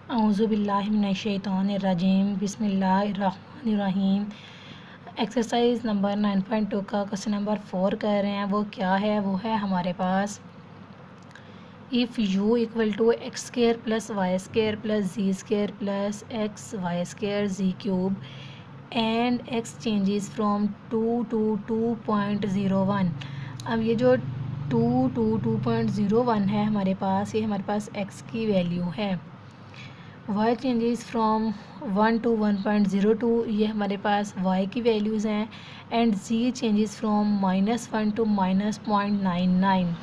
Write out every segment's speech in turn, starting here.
औज़ुबिल्लाहि मिनश्शैतानिर्रजीम बिस्मिल्लाहिर्रहमानिर्रहीम। Exercise number 9.2 का question number 4 कर रहे हैं। वो क्या है? वो है हमारे पास if u equal to x square plus y square plus z square plus x y square z cube and x changes from 2 to 2.01। अब ये जो 2 to 2.01 है हमारे पास, ये हमारे पास x की वैल्यू है। y चेंजेस फ्रॉम 1 to 1.02, ये हमारे पास y की वैल्यूज़ हैं। And z changes from -1 to -0.99,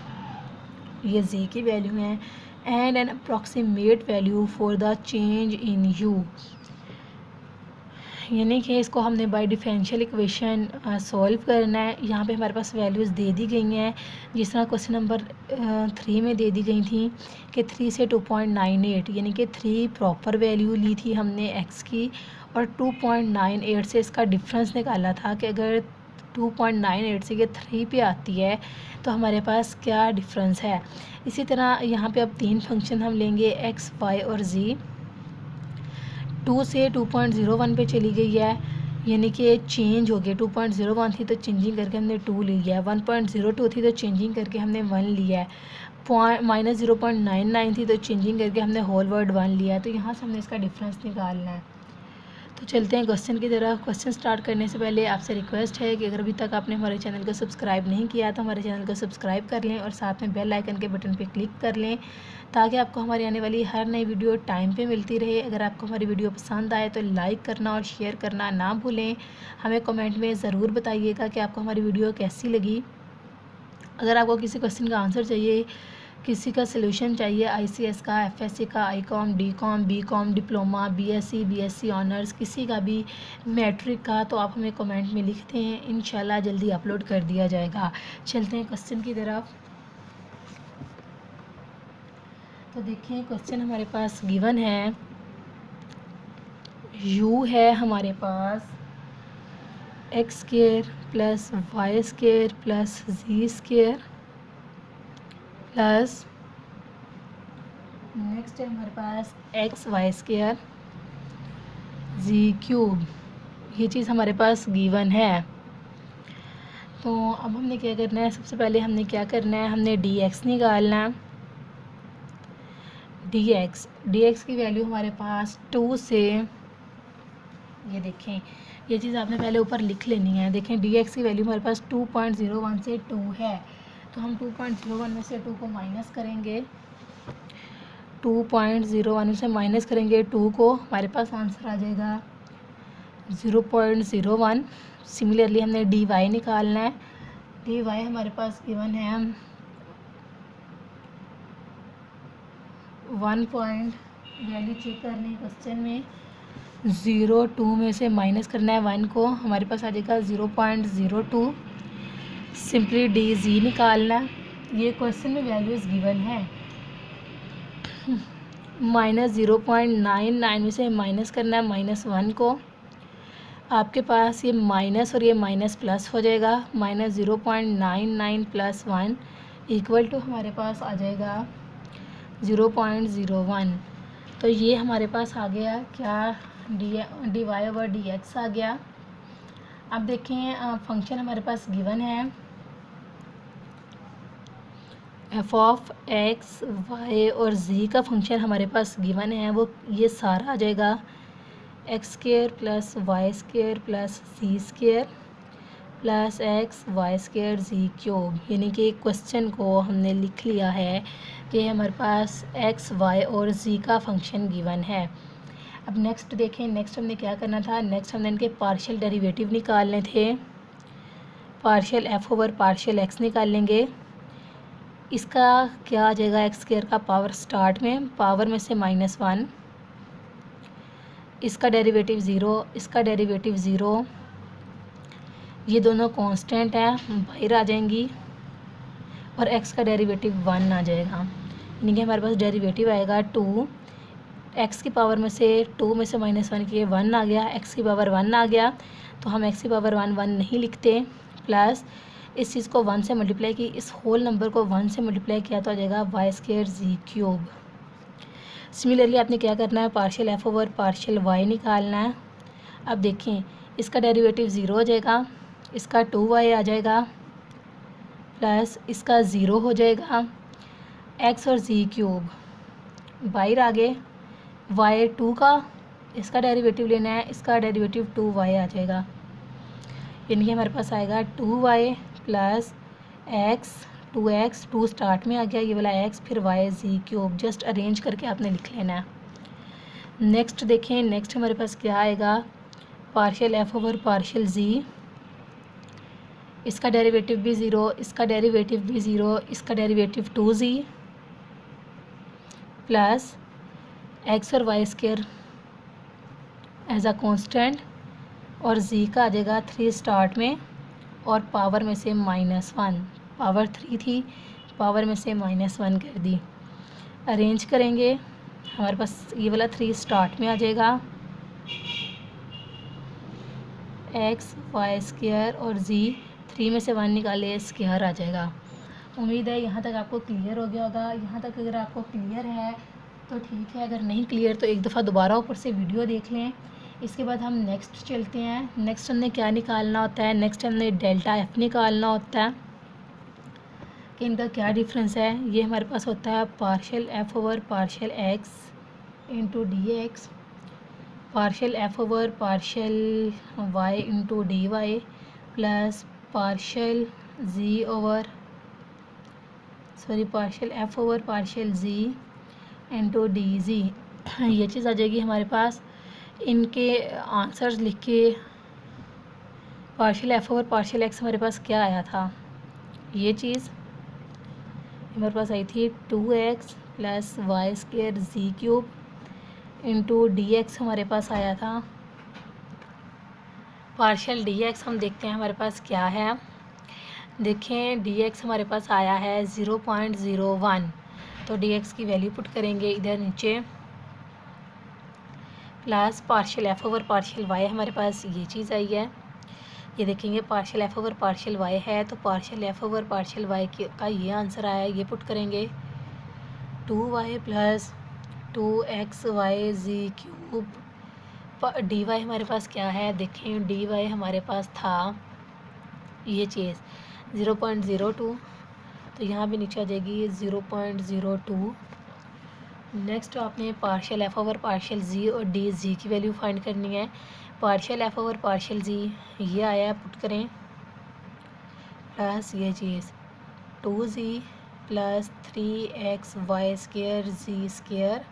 ये z की वैल्यू हैं। And an approximate value for the change in u, यानी कि इसको हमने बाय डिफरेंशियल इक्वेशन सॉल्व करना है। यहाँ पे हमारे पास वैल्यूज़ दे दी गई हैं जिस तरह क्वेश्चन नंबर 3 में दे दी गई थी कि 3 से 2.98, यानी कि 3 प्रॉपर वैल्यू ली थी हमने x की और 2.98 से इसका डिफरेंस निकाला था कि अगर 2.98 से ये 3 पे आती है तो हमारे पास क्या डिफरेंस है। इसी तरह यहाँ पे अब 3 फंक्शन हम लेंगे x, y और z। 2 से 2.01 पे चली गई है, यानी कि चेंज हो गया। 2.01 थी तो चेंजिंग करके हमने 2 लिया है। 1.02 थी तो चेंजिंग करके हमने 1 लिया है। -0.99 थी तो चेंजिंग करके हमने होल वर्ड 1 लिया है। तो यहाँ से हमने इसका डिफरेंस निकालना है। तो चलते हैं क्वेश्चन की तरफ। क्वेश्चन स्टार्ट करने से पहले आपसे रिक्वेस्ट है कि अगर अभी तक आपने हमारे चैनल को सब्सक्राइब नहीं किया तो हमारे चैनल को सब्सक्राइब कर लें और साथ में बेल आइकन के बटन पे क्लिक कर लें ताकि आपको हमारी आने वाली हर नई वीडियो टाइम पे मिलती रहे। अगर आपको हमारी वीडियो पसंद आए तो लाइक करना और शेयर करना ना भूलें। हमें कमेंट में ज़रूर बताइएगा कि आपको हमारी वीडियो कैसी लगी। अगर आपको किसी क्वेश्चन का आंसर चाहिए, किसी का सलूशन चाहिए, ICS का, FSC का, ICOM, DCOM, BCOM, diploma, BSc honours, किसी का भी मैट्रिक का, तो आप हमें कमेंट में लिखते हैं। इंशाल्लाह जल्दी अपलोड कर दिया जाएगा। चलते हैं क्वेश्चन की तरफ। तो देखिए क्वेश्चन हमारे पास गिवन है, u है हमारे पास x square plus y square plus z square plus next है हमारे पास x y square z cube. ये चीज़ हमारे पास गिवन है। तो अब हमने क्या करना है, सबसे पहले हमने क्या करना है, हमने dx निकालना है। dx की वैल्यू हमारे पास 2 से, ये देखें ये चीज़ आपने पहले ऊपर लिख लेनी है। देखें dx की वैल्यू हमारे पास 2.01 से 2 है, तो हम 2.01 में से 2 को माइनस करेंगे। 2.01 में से माइनस करेंगे 2 को, हमारे पास आंसर आ जाएगा 0.01। सिमिलरली हमने dy निकालना है। dy हमारे पास गिवन है 1 पॉइंट, वैल्यू चेक करनी है क्वेश्चन में। 0.2 में से माइनस करना है 1 को, हमारे पास आ जाएगा 0.02। सिंपली dz निकालना है। ये क्वेश्चन में वैल्यूज़ गिवन है। -0.99 में से माइनस करना है -1 को, आपके पास ये माइनस और ये माइनस प्लस हो जाएगा। -0.99 + 1 इक्वल टू हमारे पास आ जाएगा 0.01। तो ये हमारे पास आ गया क्या, dy/dx आ गया। अब देखें फंक्शन हमारे पास गिवन है f(x), y और z का फंक्शन हमारे पास गिवन है। वो ये सारा आ जाएगा x² + y² + z² plus x(y²) z³, यानी कि क्वेश्चन को हमने लिख लिया है कि हमारे पास x, y और z का फंक्शन गिवन है। अब नेक्स्ट देखें, नेक्स्ट हमने क्या करना था, नेक्स्ट हमने इनके पार्शियल डेरिवेटिव निकालने थे। पार्शियल f/पार्शियल x निकाल लेंगे। इसका क्या आ जाएगा, x² का पावर स्टार्ट में, पावर में से -1, इसका डेरिवेटिव 0, इसका डेरिवेटिव 0, ये दोनों कांस्टेंट हैं, बाहर आ जाएंगी और x का डेरिवेटिव 1 आ जाएगा, यानी कि हमारे पास डेरिवेटिव आएगा 2। x की पावर में से 2 में से -1 किए 1 आ गया, x की पावर 1 आ गया, तो हम x की पावर 1 नहीं लिखते। प्लस इस चीज़ को 1 से मल्टीप्लाई की, इस होल नंबर को 1 से मल्टीप्लाई किया तो आ जाएगा y² z³। सिमिलरली आपने क्या करना है, partial f over partial y निकालना है। अब देखें इसका डेरिवेटिव ज़ीरो हो जाएगा, इसका 2y आ जाएगा प्लस इसका ज़ीरो हो जाएगा, x और z क्यूब बाहर आ गए, y 2 का इसका डेरिवेटिव लेना है, इसका डेरिवेटिव 2y आ जाएगा, यानी कि हमारे पास आएगा 2y plus x 2x 2 start में आ गया ये वाला x, फिर y z cube, just arrange करके आपने लिख लेना है। नेक्स्ट देखें, नेक्स्ट हमारे पास क्या आएगा, partial f over partial z, इसका डेरिवेटिव भी ज़ीरो, इसका डेरिवेटिव भी ज़ीरो, इसका डेरिवेटिव 2z प्लस x और y square as a constant, और z का आ जाएगा 3 स्टार्ट में और पावर में से -1, पावर 3 थी, पावर में से -1 कर दी। अरेंज करेंगे हमारे पास ये वाला 3 स्टार्ट में आ जाएगा, x y स्क्वायर और z 3 में से 1 निकाले स्क्वायर आ जाएगा। उम्मीद है यहाँ तक आपको क्लियर हो गया होगा। यहाँ तक अगर आपको क्लियर है तो ठीक है, अगर नहीं क्लियर तो एक दफ़ा दोबारा ऊपर से वीडियो देख लें। इसके बाद हम नेक्स्ट चलते हैं। नेक्स्ट हमने क्या निकालना होता है, नेक्स्ट हमने डेल्टा एफ निकालना होता है कि इनका क्या डिफरेंस है। ये हमारे पास होता है partial f over partial x into d x, partial f over partial y into d y, plus partial z over partial f over partial z into d z. ये चीज़ आ जाएगी हमारे पास। इनके आंसर्स लिख के partial f over partial x हमारे पास क्या आया था, ये चीज़ हमारे पास आई थी 2x प्लस वाई स्क्वायर जी क्यूब इंटू डी एक्स हमारे पास आया था। पार्शियल डी एक्स हम देखते हैं हमारे पास क्या है। देखें डी एक्स हमारे पास आया है 0.01, तो डी एक्स की वैल्यू पुट करेंगे इधर नीचे, plus partial f over partial y हमारे पास ये चीज़ आई है। ये देखेंगे partial f over partial y है, तो partial f over partial y का ये आंसर आया, ये पुट करेंगे 2y plus 2x y z cube. D y हमारे पास क्या है, देखें डी वाई हमारे पास था ये चीज़ 0.02, तो यहाँ भी नीचे आ जाएगी 0.02। नेक्स्ट आपने partial f over partial z और डी जी की वैल्यू फाइंड करनी है। Partial f over partial z ये आया, पुट करें, प्लस ये चीज़ 2z plus 3x y square z square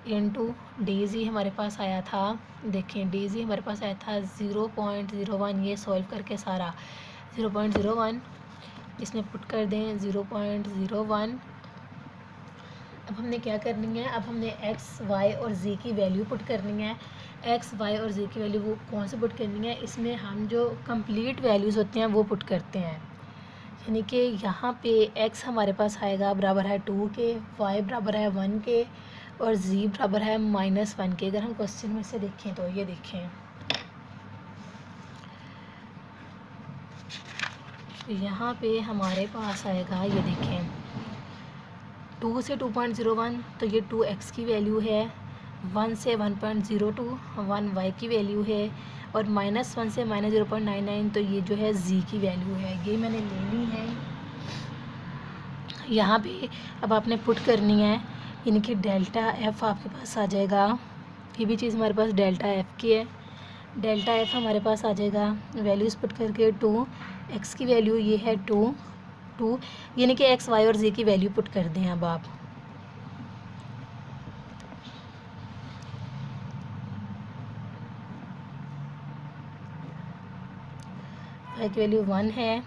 into d z हमारे पास आया था। देखें डी जी हमारे पास आया था 0.01, ये सॉल्व करके सारा 0.01 इसमें पुट कर दें 0.01। अब हमने क्या करनी है, अब हमने x, y और z की वैल्यू पुट करनी है। x, y और z की वैल्यू वो कौन से पुट करनी है, इसमें हम जो कंप्लीट वैल्यूज़ होते हैं वो पुट करते हैं। यानी कि यहाँ पे x हमारे पास आएगा बराबर है 2 के, y बराबर है 1 के और z बराबर है -1 के। अगर हम क्वेश्चन में से देखें तो ये देखें, यहाँ पे हमारे पास आएगा, ये देखें 2 से 2.01, तो ये 2x की वैल्यू है, 1 से 1.02 1 y की वैल्यू है, और -1 से -0.99, तो ये जो है z की वैल्यू है, ये मैंने लेनी है। यहाँ पे अब आपने पुट करनी है, यानी कि डेल्टा f आपके पास आ जाएगा। ये भी चीज़ हमारे पास डेल्टा f की है, डेल्टा f हमारे पास आ जाएगा वैल्यूज़ पुट करके 2, x की वैल्यू ये है 2 यानी कि x, y और z की वैल्यू पुट कर दें। अब आप y की वैल्यू 1 है,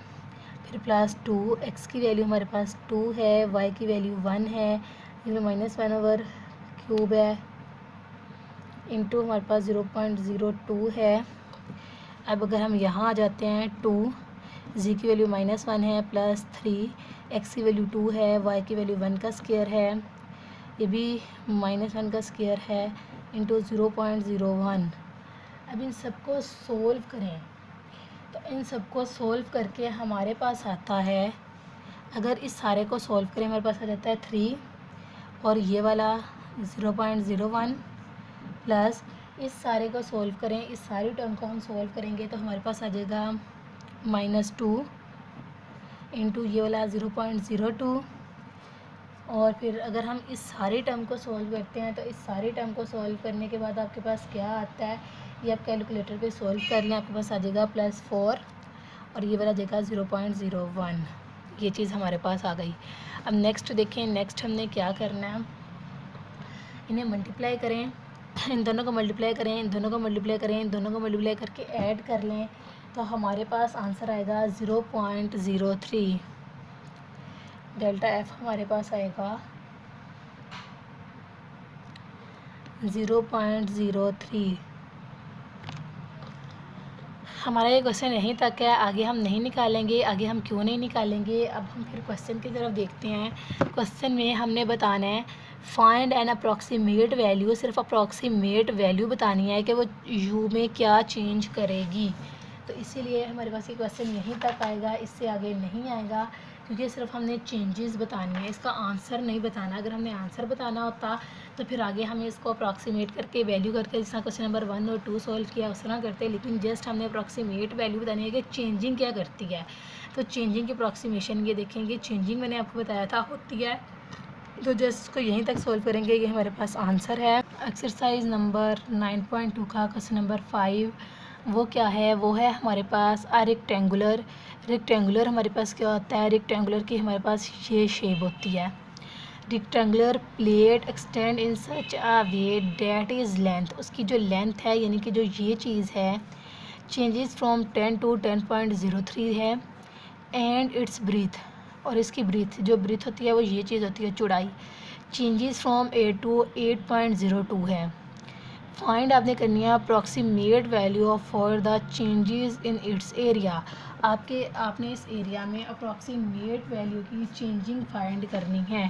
फिर प्लस 2, x की वैल्यू हमारे पास 2 है, y की वैल्यू 1 है, इसमें -1/³ है, इंटू हमारे पास 0.02 है। अब अगर हम यहाँ आ जाते हैं 2, z की वैल्यू -1 है, प्लस 3, x की वैल्यू 2 है, y की वैल्यू 1 का स्क्वायर है, ये भी -1 का स्क्वायर है, इंटू 0.01। अब इन सबको सोल्व करें, तो इन सबको सोल्व करके हमारे पास आता है, अगर इस सारे को सोल्व करें हमारे पास आ जाता है 3, और ये वाला 0.01 प्लस इस सारे को सॉल्व करें, इस सारी टर्म को हम सॉल्व करेंगे तो हमारे पास आ जाएगा -2 इंटू ये वाला 0.02। और फिर अगर हम इस सारी टर्म को सॉल्व करते हैं तो इस सारी टर्म को सॉल्व करने के बाद आपके पास क्या आता है, ये आप कैलकुलेटर पे सॉल्व कर लें, आपके पास आ जाएगा +4 और ये वाला जाएगा 0.01। ये चीज़ हमारे पास आ गई। अब नेक्स्ट देखें, नेक्स्ट हमने क्या करना है, इन्हें मल्टीप्लाई करें, इन दोनों को मल्टीप्लाई करें, इन दोनों को मल्टीप्लाई करें, इन दोनों को मल्टीप्लाई करके ऐड कर लें तो हमारे पास आंसर आएगा 0.03। डेल्टा एफ हमारे पास आएगा 0.03। हमारा ये क्वेश्चन यहीं तक है, आगे हम नहीं निकालेंगे। आगे हम क्यों नहीं निकालेंगे, अब हम फिर क्वेश्चन की तरफ देखते हैं। क्वेश्चन में हमने बताना है फाइंड एन अप्रॉक्सीमेट वैल्यू, सिर्फ अप्रॉक्सीमेट वैल्यू बतानी है कि वो यू में क्या चेंज करेगी। तो इसीलिए हमारे पास ये क्वेश्चन यहीं तक आएगा, इससे आगे नहीं आएगा, क्योंकि सिर्फ हमने चेंजेस बतानी है, इसका आंसर नहीं बताना। अगर हमने आंसर बताना होता तो फिर आगे हमें इसको अप्रॉक्सीमेट करके वैल्यू करके जिस तरह क्वेश्चन नंबर 1 और 2 सॉल्व किया उस तरह करते, लेकिन जस्ट हमने अप्रॉक्सीमेट वैल्यू बतानी है कि चेंजिंग क्या करती है। तो चेंजिंग की अप्रॉक्सीमेशन ये देखेंगे, चेंजिंग मैंने आपको बताया था होती है, तो जस्ट इसको यहीं तक सॉल्व करेंगे, ये हमारे पास आंसर है। एक्सरसाइज नंबर 9.2 का क्वेश्चन नंबर 5 वो क्या है, वो है हमारे पास रेक्टेंगुलर। रेक्टेंगुलर हमारे पास क्या होता है, रेक्टेंगुलर की हमारे पास ये शेप होती है। Rectangular plate extend in such a way that is length, उसकी जो लेंथ है यानी कि जो ये चीज़ है चेंजेस फ्रॉम 10 to 10.03 है एंड इट्स ब्रीथ, और इसकी ब्रीथ जो ब्रीथ होती है वो ये चीज़ होती है चौड़ाई, चेंजेस फ्रॉम 8 to 8.02 है। फाइंड आपने करनी है approximate value for the changes in its area, आपने इस एरिया में अप्रॉक्सीमेट वैल्यू की चेंजिंग फाइंड करनी है।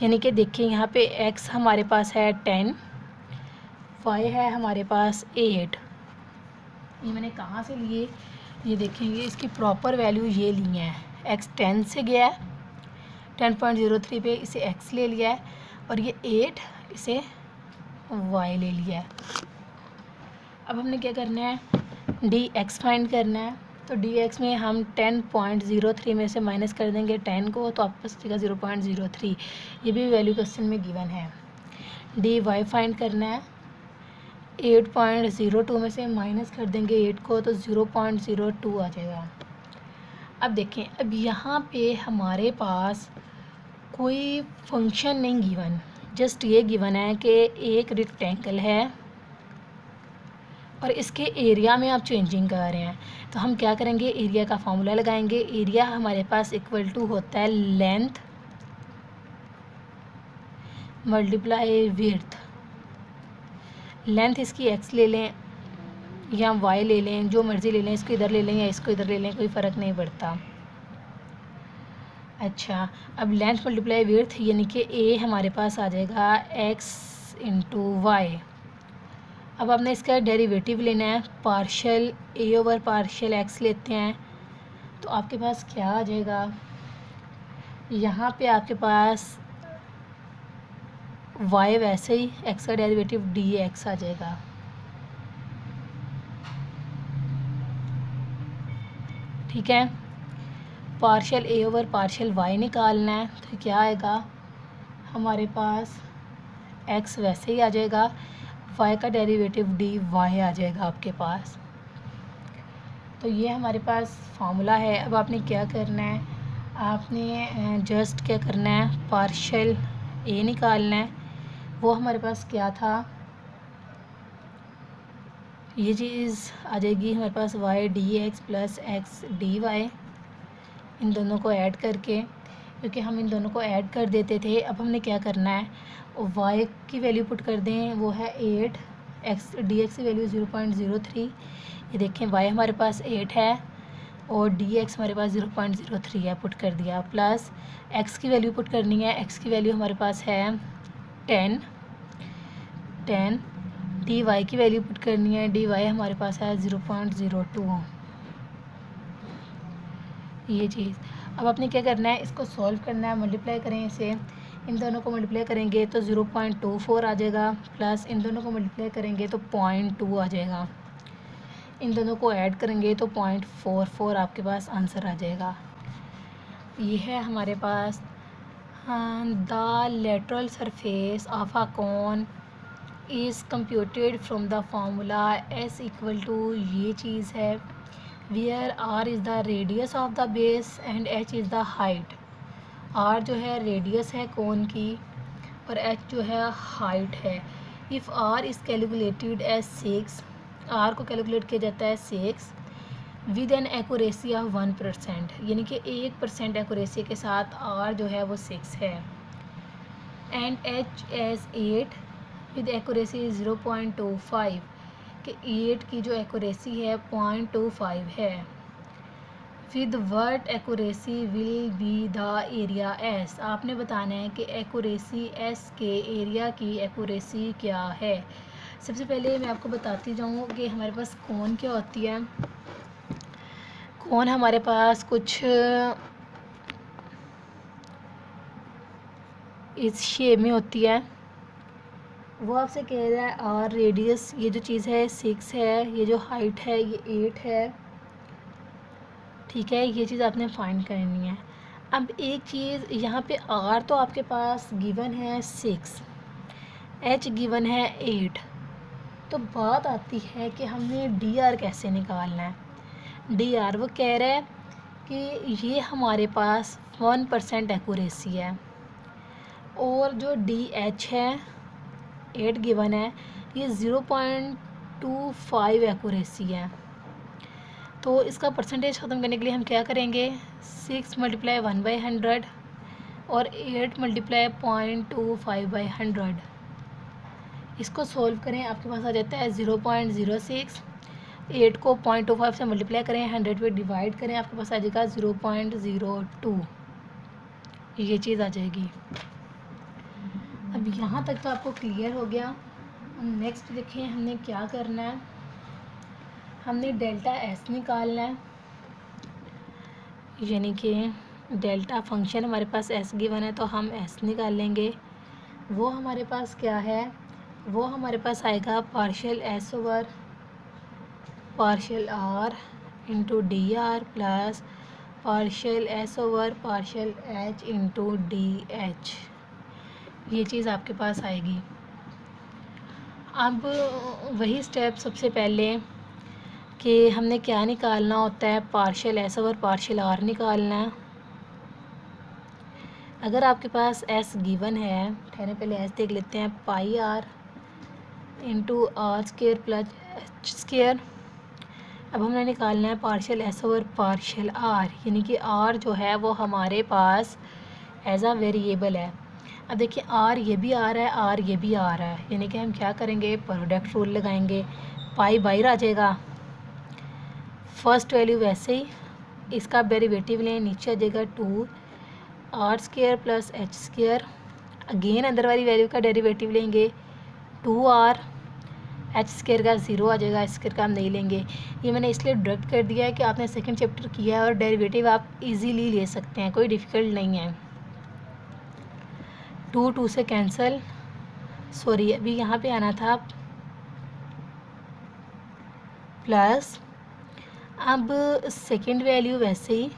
यानी कि देखिए यहाँ पे x हमारे पास है 10, y है हमारे पास 8। ये मैंने कहाँ से लिए, ये देखेंगे इसकी प्रॉपर वैल्यू ये ली है, x 10 से गया है 10.03 पे, इसे x ले लिया है, और ये 8 इसे y ले लिया है। अब हमने क्या करना है, dx फाइंड करना है। तो dx में हम 10.03 में से माइनस कर देंगे 10 को, तो आपके पास बचेगा 0.03, ये भी वैल्यू क्वेश्चन में गिवन है। dy फाइंड करना है, 8.02 में से माइनस कर देंगे 8 को, तो 0.02 आ जाएगा। अब देखें, अब यहाँ पे हमारे पास कोई फंक्शन नहीं गिवन, जस्ट ये गिवन है कि एक रेक्टेंगल है और इसके एरिया में आप चेंजिंग कर रहे हैं। तो हम क्या करेंगे, एरिया का फॉर्मूला लगाएंगे। एरिया हमारे पास इक्वल टू होता है लेंथ मल्टीप्लाई विड्थ। लेंथ इसकी x ले लें या y ले लें, जो मर्ज़ी ले लें, इसको इधर ले लें या इसको इधर ले लें, कोई फ़र्क नहीं पड़ता। अच्छा, अब लेंथ मल्टीप्लाई विड्थ यानी कि a हमारे पास आ जाएगा x इंटू वाई। अब आपने इसका डेरिवेटिव लेना है, partial a over partial x लेते हैं, तो आपके पास क्या आ जाएगा, यहाँ पे आपके पास y वैसे ही x का डेरिवेटिव dx आ जाएगा। ठीक है, partial a over partial y निकालना है, तो क्या आएगा हमारे पास x वैसे ही आ जाएगा, y का डेरिवेटिव dy आ जाएगा आपके पास। तो ये हमारे पास फार्मूला है। अब आपने क्या करना है, आपने जस्ट क्या करना है, पार्शियल a निकालना है। वो हमारे पास क्या था, ये चीज़ आ जाएगी हमारे पास y dx plus x dy, इन दोनों को ऐड करके, क्योंकि हम इन दोनों को ऐड कर देते थे। अब हमने क्या करना है, y की वैल्यू पुट कर दें, वो है 8, x dx की वैल्यू 0.03, ये देखें y हमारे पास 8 है और dx हमारे पास 0.03 है, पुट कर दिया, प्लस x की वैल्यू पुट करनी है, x की वैल्यू हमारे पास है 10, dy की वैल्यू पुट करनी है, dy हमारे पास है 0.02, ये चीज़। अब आपने क्या करना है, इसको सॉल्व करना है, मल्टीप्लाई करें इसे, इन दोनों को मल्टीप्लाई करेंगे तो 0.24 आ जाएगा, प्लस इन दोनों को मल्टीप्लाई करेंगे तो 0.2 आ जाएगा, इन दोनों को ऐड करेंगे तो 0.44 आपके पास आंसर आ जाएगा। ये है हमारे पास the lateral surface of a cone is computed from the formula S equal to, ये चीज़ है, where R is the radius of the base and H is the height. R जो है रेडियस है कोन की और H जो है हाइट है। If R is calculated as 6, R को कैलकुलेट किया जाता है 6 विद एन एक्यूरेसी ऑफ 1%, यानी कि 1% एक्यूरेसी के साथ R जो है वो 6 है, and H as 8 with accuracy 0.25, कि 8 की जो एक्यूरेसी है 0.25 है। With what accuracy will be the area S, आपने बताना है कि एक्यूरेसी S के एरिया की एक्यूरेसी क्या है। सबसे पहले मैं आपको बताती जाऊँ कि हमारे पास कोन क्या होती है। कोन हमारे पास कुछ इस शेप में होती है। वो आपसे कह रहा है और रेडियस, ये जो चीज़ है 6 है, ये जो हाइट है ये 8 है, ठीक है, ये चीज़ आपने फाइंड करनी है। अब एक चीज़ यहाँ पे R तो आपके पास गिवन है 6, H गिवन है 8, तो बात आती है कि हमने DR कैसे निकालना है। DR वो कह रहा है कि ये हमारे पास 1% एक्यूरेसी है और जो DH है 8 गिवन है, ये 0.25 एक्यूरेसी है। तो इसका परसेंटेज ख़त्म करने के लिए हम क्या करेंगे, 6 मल्टीप्लाई 1/100 और 8 मल्टीप्लाई 0.25/100, इसको सॉल्व करें, आपके पास आ जाता है 0.06। 8 को 0.25 से मल्टीप्लाई करें, 100 पे डिवाइड करें, आपके पास आ जाएगा 0.02, ये चीज़ आ जाएगी। अब यहाँ तक तो आपको क्लियर हो गया। अब नेक्स्ट देखें हमने क्या करना है। हमने डेल्टा S निकालना है, यानी कि डेल्टा फंक्शन हमारे पास S गिवन है तो हम S निकाल लेंगे। वो हमारे पास क्या है, वो हमारे पास आएगा partial S over partial R into DR plus partial S over partial H into DH, ये चीज़ आपके पास आएगी। अब वही स्टेप सबसे पहले कि हमने क्या निकालना होता है, partial S over partial R निकालना है। अगर आपके पास S गिवन है, ठहरे पहले S देख लेते हैं, पाई R into R square plus H square. अब हमने निकालना है partial S over partial R, यानी कि R जो है वो हमारे पास एज अ वेरिएबल है। अब देखिए R ये भी आ रहा है, R ये भी आ रहा है, यानी कि हम क्या करेंगे, प्रोडक्ट रूल लगाएंगे, पाई बाहर आ जाएगा, फर्स्ट वैल्यू वैसे ही, इसका डेरिवेटिव लें, नीचे आ जाएगा 2R square plus H square, again अंदर वाली वैल्यू का डेरिवेटिव लेंगे 2R, H स्क्वायर का 0 आ जाएगा, H स्क्वायर का हम नहीं लेंगे। ये मैंने इसलिए डिडक्ट कर दिया है कि आपने सेकंड चैप्टर किया है और डेरिवेटिव आप इजीली ले सकते हैं, कोई डिफ़िकल्ट नहीं है। 2 से कैंसिल, सॉरी अभी यहाँ पे आना था प्लस, अब सेकंड वैल्यू वैसे ही,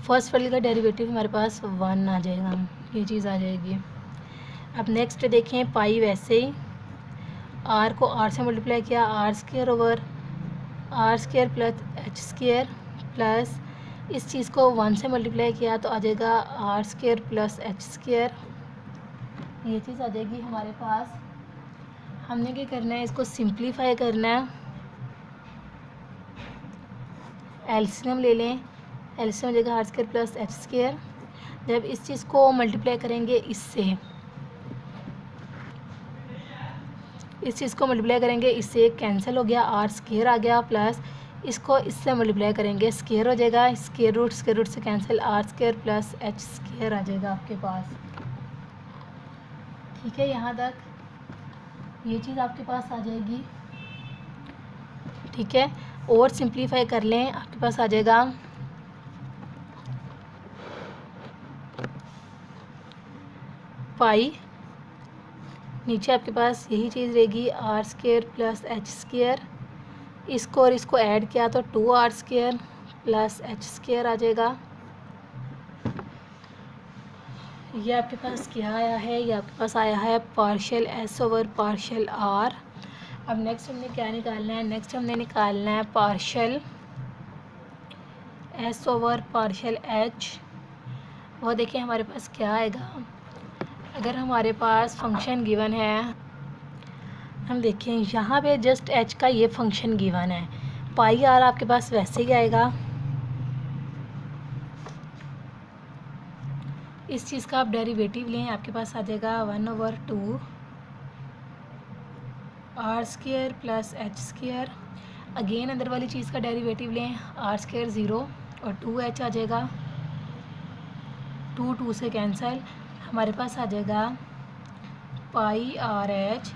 फर्स्ट वैल्यू का डेरिवेटिव हमारे पास 1 आ जाएगा, ये चीज़ आ जाएगी। अब नेक्स्ट देखें, पाई वैसे ही, R को R से मल्टीप्लाई किया, R square over R square plus H square, plus इस चीज़ को 1 से मल्टीप्लाई किया तो आ जाएगा R square plus H square, ये चीज़ आ जाएगी हमारे पास। हमने क्या करना है, इसको सिंप्लीफाई करना है, एलसीएम ले लें, एलसीएम हो जाएगा R square plus H square. जब इस चीज़ को मल्टीप्लाई करेंगे इससे, इस चीज़ को मल्टीप्लाई करेंगे इससे, कैंसिल हो गया, R स्क्वायर आ गया, प्लस इसको इससे मल्टीप्लाई करेंगे, स्क्वायर हो जाएगा, स्क्वायर रूट से cancel, R square plus H square आ जाएगा आपके पास। ठीक है, यहाँ तक ये चीज़ आपके पास आ जाएगी। ठीक है, और सिंप्लीफाई कर लें, आपके पास आ जाएगा पाई, नीचे आपके पास यही चीज़ रहेगी R square plus H square. इसको और इसको ऐड किया तो 2r square plus H square आ जाएगा। ये आपके पास क्या आया है, ये आपके पास आया है partial s over partial r. अब नेक्स्ट हमने क्या निकालना है, नेक्स्ट हमने निकालना है partial s over partial h. वो देखिए हमारे पास क्या आएगा, अगर हमारे पास फंक्शन गिवन है, हम देखें यहाँ पे जस्ट एच का ये फंक्शन गिवन है, पाई आर आपके पास वैसे ही आएगा। इस चीज़ का आप डेरिवेटिव लें, आपके पास आ जाएगा 1/2 r square plus H square. Again अंदर वाली चीज़ का डेरिवेटिव लें, आर स्क्वायर 0 और 2h आ जाएगा, 2 से कैंसिल, हमारे पास आ जाएगा पाई आर एच,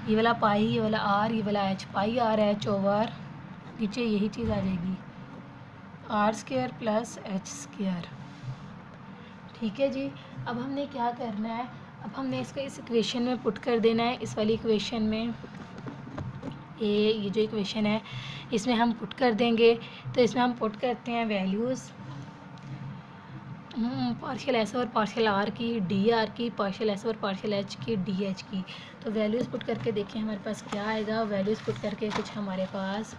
ये वाला पाई, ये वाला आर, ये वाला h, pi R H over नीचे यही चीज़ आ जाएगी are square plus H square. ठीक है जी। अब हमने क्या करना है, अब हमने इसको इस इक्वेशन में पुट कर देना है, इस वाली इक्वेशन में ये जो इक्वेशन है इसमें हम पुट कर देंगे। तो इसमें हम पुट करते हैं वैल्यूज़ पार्शियल एस और पार्शियल आर की, डी आर की, पार्शियल एस और पार्शियल एच की, डी एच की। तो वैल्यूज़ पुट करके देखिए हमारे पास क्या आएगा। वैल्यूज़ पुट करके कुछ हमारे पास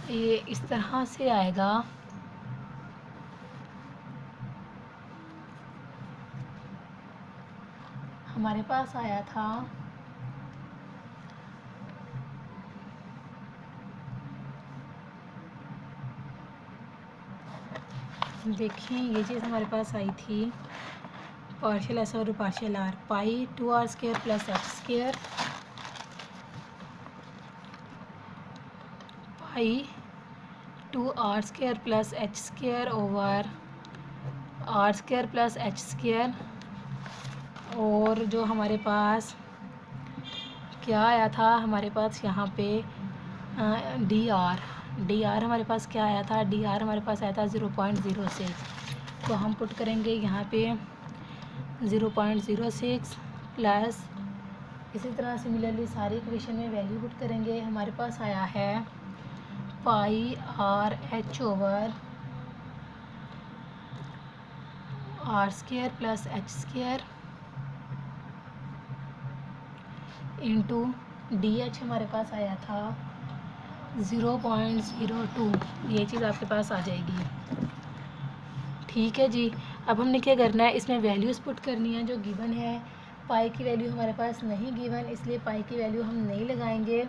ये इस तरह से आएगा। हमारे पास आया था देखिए ये चीज़ हमारे पास आई थी पार्शियल एस और partial r, pi 2r square plus H square, pi 2r square plus H square over are square plus H square. और जो हमारे पास क्या आया था, हमारे पास यहाँ पे डी आर हमारे पास क्या आया था, डी आर हमारे पास आया था 0.06। तो हम पुट करेंगे यहाँ पे 0.06 प्लस इसी तरह सिमिलरली सारी इक्वेशन में वैल्यू पुट करेंगे। हमारे पास आया है pi R H over are square plus H square into d H हमारे पास आया था 0.02। ये चीज़ आपके पास आ जाएगी। ठीक है जी। अब हमने क्या करना है, इसमें वैल्यूज़ पुट करनी है जो गिवन है। पाई की वैल्यू हमारे पास नहीं गिवन, इसलिए पाई की वैल्यू हम नहीं लगाएंगे।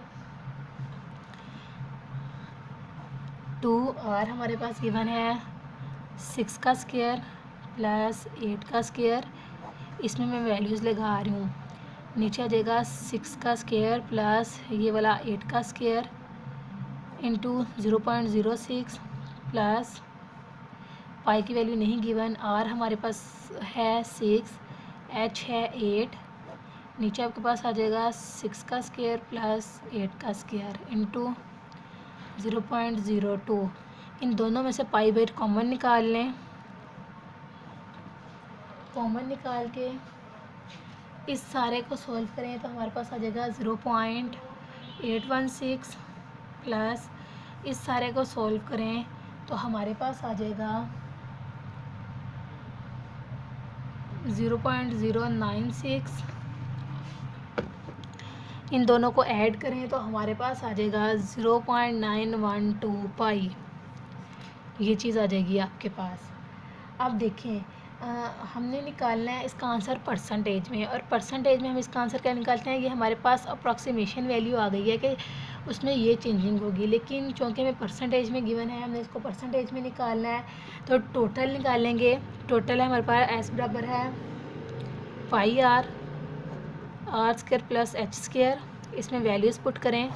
2r हमारे पास गिवन है 6 का स्क्वायर प्लस 8 का स्क्वायर, इसमें मैं वैल्यूज़ लगा रही हूँ। नीचे आ जाएगा 6 का स्क्वायर प्लस ये वाला 8 का स्क्वायर इंटू 0.06 प्लस पाई की वैल्यू नहीं गिवन, आर हमारे पास है 6, एच है 8, नीचे आपके पास आ जाएगा 6 का स्क्वायर प्लस 8 का स्क्वायर इंटू 0.02। इन दोनों में से पाई बाई कॉमन निकाल लें, कॉमन निकाल के इस सारे को सॉल्व करें तो हमारे पास आ जाएगा 0.816 प्लस इस सारे को सॉल्व करें तो हमारे पास आ जाएगा 0.096। इन दोनों को ऐड करें तो हमारे पास आ जाएगा 0.912 पाई। ये चीज़ आ जाएगी आपके पास। अब देखें हमने निकालना है इसका आंसर परसेंटेज में, और परसेंटेज में हम इसका आंसर क्या निकालते हैं, ये हमारे पास अप्रॉक्सीमेशन वैल्यू आ गई है कि उसमें ये चेंजिंग होगी, लेकिन चूँकि हमें परसेंटेज में गिवन है हमने इसको परसेंटेज में निकालना है। तो टोटल निकालेंगे, टोटल है हमारे पास एस बराबर है pi R square plus H square. इसमें वैल्यूज़ पुट करें,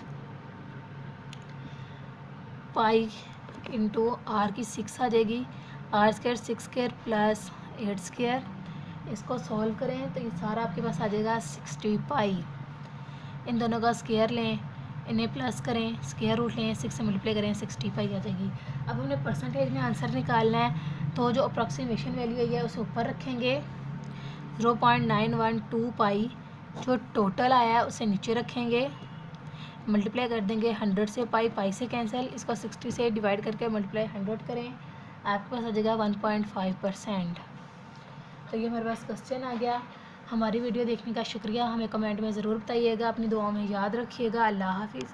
पाई इंटू आर की 6 आ जाएगी, are square 6 square plus 8 square. इसको सॉल्व करें तो ये सारा आपके पास आ जाएगा 60 पाई। इन दोनों का स्क्वायर लें, इन्हें प्लस करें, स्क्वायर रूट लें, 6 से मल्टीप्लाई करें, 60 पाई आ जाएगी। अब हमने परसेंटेज में आंसर निकालना है, तो जो अप्रॉक्सीमेशन वैल्यू है उसे ऊपर रखेंगे, 0.912 पाई जो टोटल आया है उसे नीचे रखेंगे, मल्टीप्लाई कर देंगे 100 से, पाई से कैंसिल, इसको 60 से डिवाइड करके मल्टीप्लाई 100 करें, आपके पास आ जाएगा 1.5%। तो ये हमारे पास क्वेश्चन आ गया। हमारी वीडियो देखने का शुक्रिया, हमें कमेंट में ज़रूर बताइएगा, अपनी दुआओं में याद रखिएगा। अल्लाह हाफिज़।